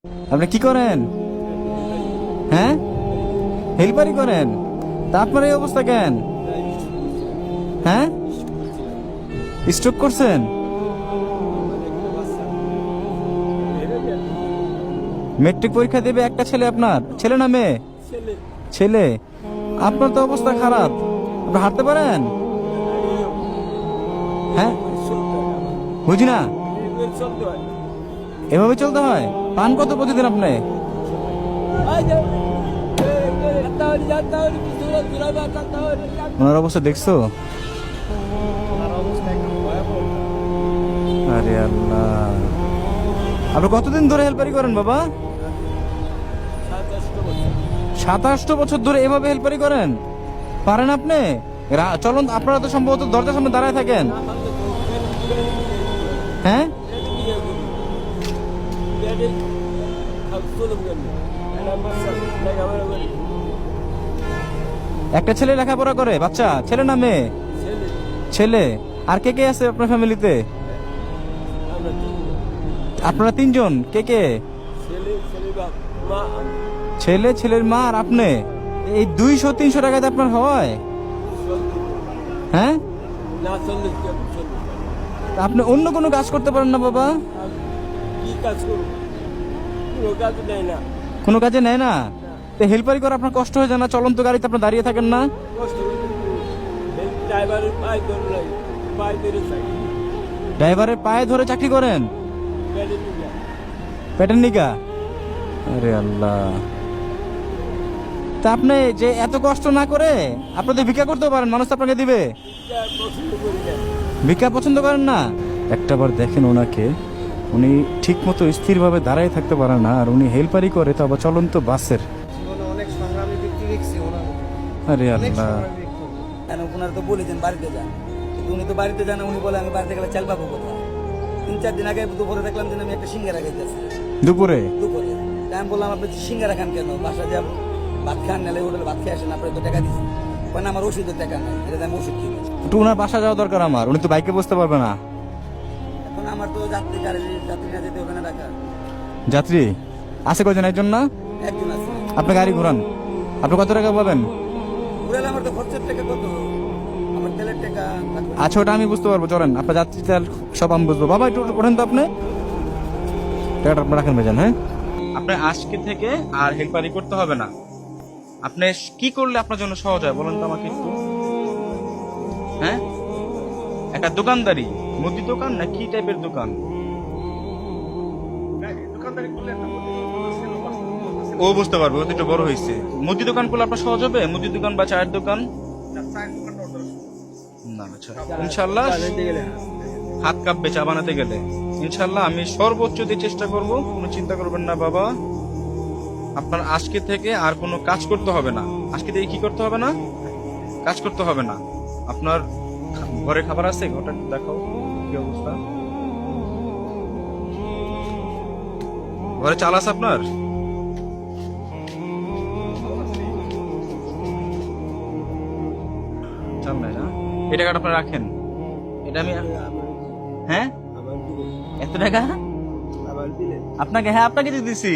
আপনি কি করেন? হ্যাঁ, হেল্পারি করেন? তা আপনার এই অবস্থা কেন? হ্যাঁ, স্ট্রোক করছেন? মেট্রিক পরীক্ষা দেবে একটা ছেলে, আপনার ছেলে না মেয়ে? ছেলে। আপনার তো অবস্থা খারাপ, আপনি হাঁটতে পারেন? হ্যাঁ, বুঝি না। এভাবে চলতে হয়? পান কত প্রতিদিন আপনি? ওনার অবস্থা দেখছো? আরে আল্লাহ, আপনি কতদিন ধরে হেল্পারি করেন বাবা? 27 বছর ধরে এভাবে হেল্পারি করেন? পারেন আপনি? চলুন, আপনারা তো সম্ভবত দরজার সামনে দাঁড়ায় থাকেন। হ্যাঁ, একটা ছেলে লেখাপড়া করে? বাচ্চা ছেলে না মেয়ে? ছেলে। আর কে কে আছে আপনার ফ্যামিলিতে? আপনারা তিনজন। কে কে? ছেলে, ছেলের মা আর আপনি। এই 200-300 টাকাতে আপনার হয়? হ্যাঁ, তা আপনি অন্য কোনো কাজ করতে পারেন না বাবা? কোনো কাজে নেয় না? তো হেল্পারি করে আপনার কষ্ট হয়ে যায় না? চলন্ত গাড়িতে আপনি দাঁড়িয়ে থাকেন না? ড্রাইভারের পায়ে ধরে চাকরি করেন? পেটের নিগা? আরে আল্লাহ, তা আপনি যে এত কষ্ট না করে আপনি তো ভিক্ষা করতে পারেন, মানুষ তো আপনাকে দিবে। ভিক্ষা পছন্দ করেন না? একটাবার দেখেন ওনাকে, উনি ঠিক মতো স্থিরভাবে দাঁড়ায় থাকতে পারে না, আর উনি হেল্পারি করে, তো আবার চলন্ত বাসের। অনেক সংগ্রামী ব্যক্তি দেখছি ওনার। আরে আল্লাহ, ওনারা তো বলেছেন বাড়িতে যান, কিন্তু উনি তো বাড়িতে যান না। উনি বলে আমি বাড়িতে গেলে চাল পাবো কোথায়? 3-4 দিন আগে দুপুরে দেখলাম যে আমি একটা সিঙ্গারা খাইতেছি। দুপুরে? দুপুরে আমি বললাম আপনি সিঙ্গারা খান কেন? বাসা যাবো, ভাত খান, নাহলে হোটেলে ভাত খেয়ে আসেন, আপনার তো টাকা দিচ্ছি। মানে আমার ওষুধের টাকা নাই, এটা আমি ওষুধ কিনি। একটু ওনার বাসা যাওয়া দরকার আমার, উনি তো বাইকে বসতে পারবে না। এখন আমার তো যাত্রী গাড়ি, যাত্রী না যেতে হবে না টাকা। যাত্রী আছে কয়জন? একজন না? একজন আছে। আপনি গাড়ি ঘুরান, আপনি কত টাকা পাবেন? ঘুরালে আমার তো খরচের টাকা কত, আমার তেলের টাকা। আচ্ছা, ওটা আমি বুঝতে পারবো, চলেন। আপনার যাত্রী তেল সব আমি বুঝবো। বাবা একটু ওঠেন তো আপনি, টাকাটা আপনি রাখেন ভাইজান। হ্যাঁ, আপনি আজকে থেকে আর হেল্পারি করতে হবে না। আপনি কি করলে আপনার জন্য সহজ হয় বলেন তো আমাকে একটু। হ্যাঁ, একটা দোকানদারি, মুদি দোকান না কি টাইপের দোকান? ও বুঝতে পারবে, ও তো একটু বড় হয়েছে। মুদি দোকান করলে আপনার সহজ হবে? মুদি দোকান বা চায়ের দোকান? না, আচ্ছা, ইনশাল্লাহ হাত কাঁপবে চা বানাতে গেলে। ইনশাল্লাহ আমি সর্বোচ্চ দিয়ে চেষ্টা করব, কোনো চিন্তা করবেন না বাবা। আপনার আজকে থেকে আর কোনো কাজ করতে হবে না। আজকে থেকে কি করতে হবে না? কাজ করতে হবে না। আপনার ঘরে খাবার আছে? ঘরটা একটু দেখাও, কি অবস্থা? ঘরে চাল আছে আপনার? চাল নাই না? এই টাকাটা আপনার রাখেন, এটা আমি। হ্যাঁ, এত টাকা আপনাকে? হ্যাঁ, আপনাকে দিতেছি।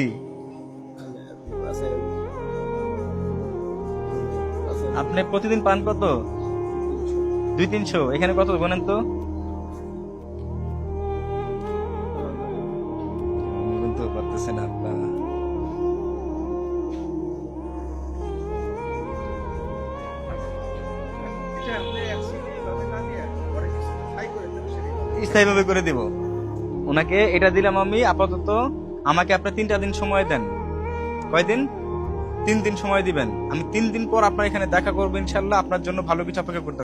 আপনি প্রতিদিন পান কত? 200-300? এখানে কত বলেন তো? বলতে পারতেছেন আপনার? স্থায়ীভাবে করে দিব ওনাকে। এটা দিলাম আমি আপাতত। আমাকে আপনার 3টা দিন সময় দেন। কয়দিন? 3 দিন সময় দিবেন। আমি 3 দিন পর আপনার এখানে দেখা করবো ইনশাল্লাহ। আপনার জন্য ভালো কিছু অপেক্ষা করতে